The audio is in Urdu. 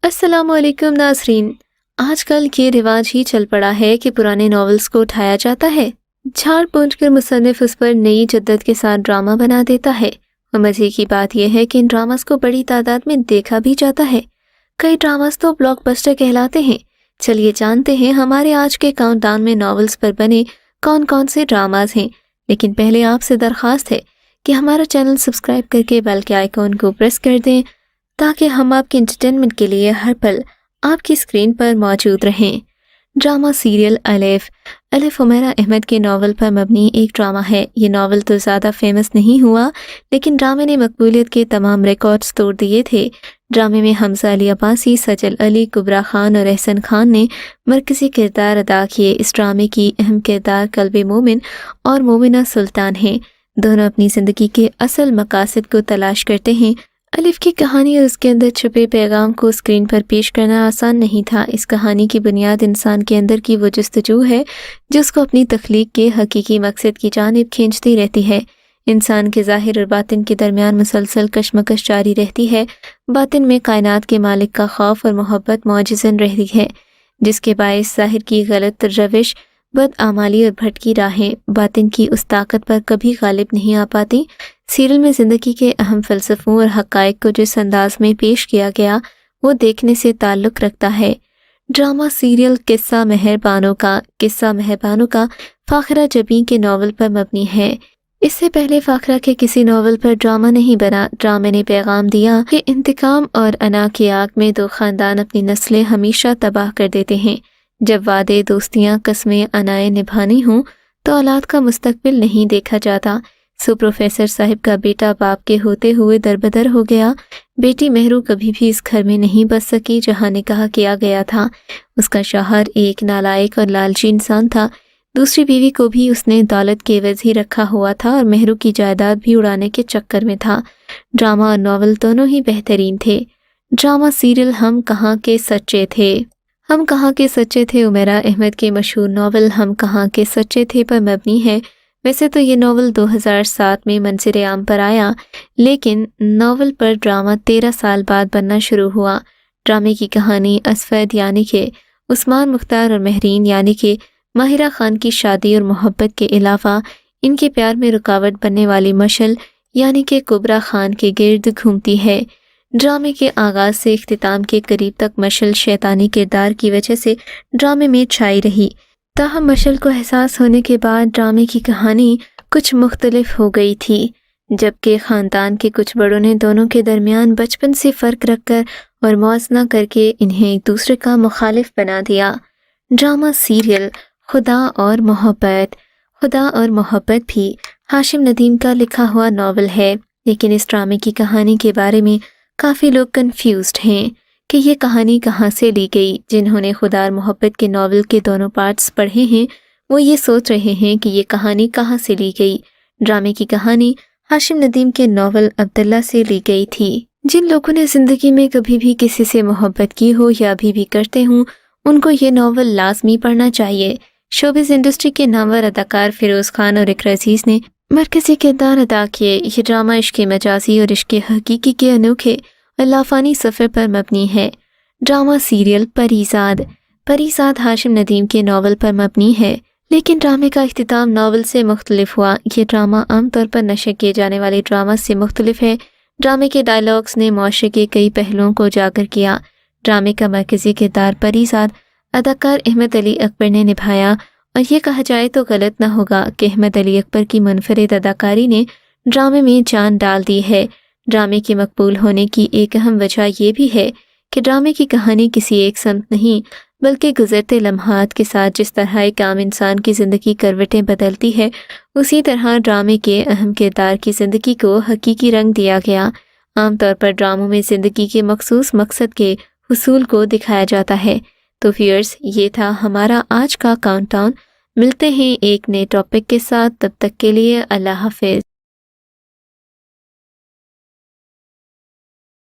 السلام علیکم ناظرین۔ آج کل یہ رواج ہی چل پڑا ہے کہ پرانے ناولز کو اٹھایا جاتا ہے، جھاڑ پونچھ کر مصنف اس پر نئی جدت کے ساتھ ڈرامہ بنا دیتا ہے۔ اور مزے کی بات یہ ہے کہ ان ڈراماز کو بڑی تعداد میں دیکھا بھی جاتا ہے۔ کئی ڈراماز تو بلاک بسٹر کہلاتے ہیں۔ چلیے جانتے ہیں ہمارے آج کے کاؤنٹ ڈاؤن میں ناولز پر بنے کون کون سے ڈراماز ہیں۔ لیکن پہلے آپ سے درخواست ہے کہ ہمارا چینل سبسکرائب کر کے بیل کے آئیکن کو پریس کر دیں تاکہ ہم آپ کے انٹرٹینمنٹ کے لیے ہر پل آپ کی اسکرین پر موجود رہیں۔ ڈرامہ سیریل الف عمیرہ احمد کے ناول پر مبنی ایک ڈرامہ ہے۔ یہ ناول تو زیادہ فیمس نہیں ہوا، لیکن ڈرامے نے مقبولیت کے تمام ریکارڈز توڑ دیے تھے۔ ڈرامے میں حمزہ علی عباسی، سجل علی، کبرا خان اور احسن خان نے مرکزی کردار ادا کیے۔ اس ڈرامے کی اہم کردار قلب مومن اور مومنہ سلطان ہیں۔ دونوں اپنی زندگی کے اصل مقاصد کو تلاش کرتے ہیں۔ الف کی کہانی اور اس کے اندر چھپے پیغام کو اسکرین پر پیش کرنا آسان نہیں تھا۔ اس کہانی کی بنیاد انسان کے اندر کی وہ جستجو ہے جو اس کو اپنی تخلیق کے حقیقی مقصد کی جانب کھینچتی رہتی ہے۔ انسان کے ظاہر اور باطن کے درمیان مسلسل کشمکش جاری رہتی ہے۔ باطن میں کائنات کے مالک کا خوف اور محبت معجزن رہتی ہے، جس کے باعث ظاہر کی غلط روش، بدعمالی اور بھٹکی راہیں باطن کی اس طاقت پر کبھی غالب نہیں آ پاتی۔ سیریل میں زندگی کے اہم فلسفوں اور حقائق کو جس انداز میں پیش کیا گیا وہ دیکھنے سے تعلق رکھتا ہے۔ ڈرامہ سیریل قصہ مہربانوں کا فاخرہ جبیں کے ناول پر مبنی ہے۔ اس سے پہلے فاخرہ کے کسی ناول پر ڈرامہ نہیں بنا۔ ڈرامے نے پیغام دیا کہ انتقام اور انا کی آگ میں دو خاندان اپنی نسلیں ہمیشہ تباہ کر دیتے ہیں۔ جب وعدے، دوستیاں، قسمیں، انائیں نبھانی ہوں تو اولاد کا مستقبل نہیں دیکھا جاتا۔ پروفیسر صاحب کا بیٹا باپ کے ہوتے ہوئے دربدر ہو گیا۔ بیٹی مہرو کبھی بھی اس گھر میں نہیں بس سکی جہاں نکاح کیا گیا تھا۔ اس کا شوہر ایک نالائق اور لالچی انسان تھا۔ دوسری بیوی کو بھی اس نے دولت کے عوض ہی رکھا ہوا تھا اور مہرو کی جائیداد بھی اڑانے کے چکر میں تھا۔ ڈرامہ اور ناول دونوں ہی بہترین تھے۔ ڈرامہ سیریل ہم کہاں کے سچے تھے عمیرہ احمد کے مشہور ناول ہم کہاں کے سچے تھے پر مبنی ہے۔ ویسے تو یہ ناول 2007 میں منظر عام پر آیا، لیکن ناول پر ڈرامہ 13 سال بعد بننا شروع ہوا۔ ڈرامے کی کہانی اسفید یعنی کہ عثمان مختار اور مہرین یعنی کہ ماہرہ خان کی شادی اور محبت کے علاوہ ان کے پیار میں رکاوٹ بننے والی مشل یعنی کہ کبرا خان کے گرد گھومتی ہے۔ ڈرامے کے آغاز سے اختتام کے قریب تک مشل شیطانی کردار کی وجہ سے ڈرامے میں چھائی رہی، تاہم مشل کو احساس ہونے کے بعد ڈرامے کی کہانی کچھ مختلف ہو گئی تھی، جبکہ خاندان کے کچھ بڑوں نے دونوں کے درمیان بچپن سے فرق رکھ کر اور موازنہ کر کے انہیں ایک دوسرے کا مخالف بنا دیا۔ ڈرامہ سیریل خدا اور محبت بھی ہاشم ندیم کا لکھا ہوا ناول ہے، لیکن اس ڈرامے کی کہانی کے بارے میں کافی لوگ کنفیوزڈ ہیں کہ یہ کہانی کہاں سے لی گئی۔ جنہوں نے خدا اور محبت کے ناول کے دونوں پارٹس پڑھے ہیں وہ یہ سوچ رہے ہیں کہ یہ کہانی کہاں سے لی گئی۔ ڈرامے کی کہانی ہاشم ندیم کے ناول عبداللہ سے لی گئی تھی۔ جن لوگوں نے زندگی میں کبھی بھی کسی سے محبت کی ہو یا ابھی بھی کرتے ہوں ان کو یہ ناول لازمی پڑھنا چاہیے۔ شوبز انڈسٹری کے نامور اداکار فیروز خان اور اقرا عزیز نے مرکزی کردار ادا کیے۔ یہ ڈرامہ عشق مجازی اور عشق حقیقی کے انوکھے اور لافانی سفر پر مبنی ہے۔ ڈرامہ سیریل پریزاد ہاشم ندیم کے ناول پر مبنی ہے، لیکن ڈرامے کا اختتام ناول سے مختلف ہوا۔ یہ ڈرامہ عام طور پر نشر کیے جانے والے ڈرامہ سے مختلف ہے۔ ڈرامے کے ڈائیلاگز نے معاشرے کے کئی پہلوؤں کو اجاگر کیا۔ ڈرامے کا مرکزی کردار پریزاد اداکار احمد علی اکبر نے نبھایا، اور یہ کہا جائے تو غلط نہ ہوگا کہ احمد علی اکبر کی منفرد اداکاری نے ڈرامے میں جان ڈال دی ہے۔ ڈرامے کے مقبول ہونے کی ایک اہم وجہ یہ بھی ہے کہ ڈرامے کی کہانی کسی ایک سمت نہیں بلکہ گزرتے لمحات کے ساتھ جس طرح ایک عام انسان کی زندگی کروٹیں بدلتی ہے، اسی طرح ڈرامے کے اہم کردار کی زندگی کو حقیقی رنگ دیا گیا۔ عام طور پر ڈراموں میں زندگی کے مخصوص مقصد کے حصول کو دکھایا جاتا ہے۔ تو ویورز، یہ تھا ہمارا آج کا کاؤنٹ ڈاؤن۔ ملتے ہیں ایک نئے ٹاپک کے ساتھ، تب تک کے لیے اللہ حافظ۔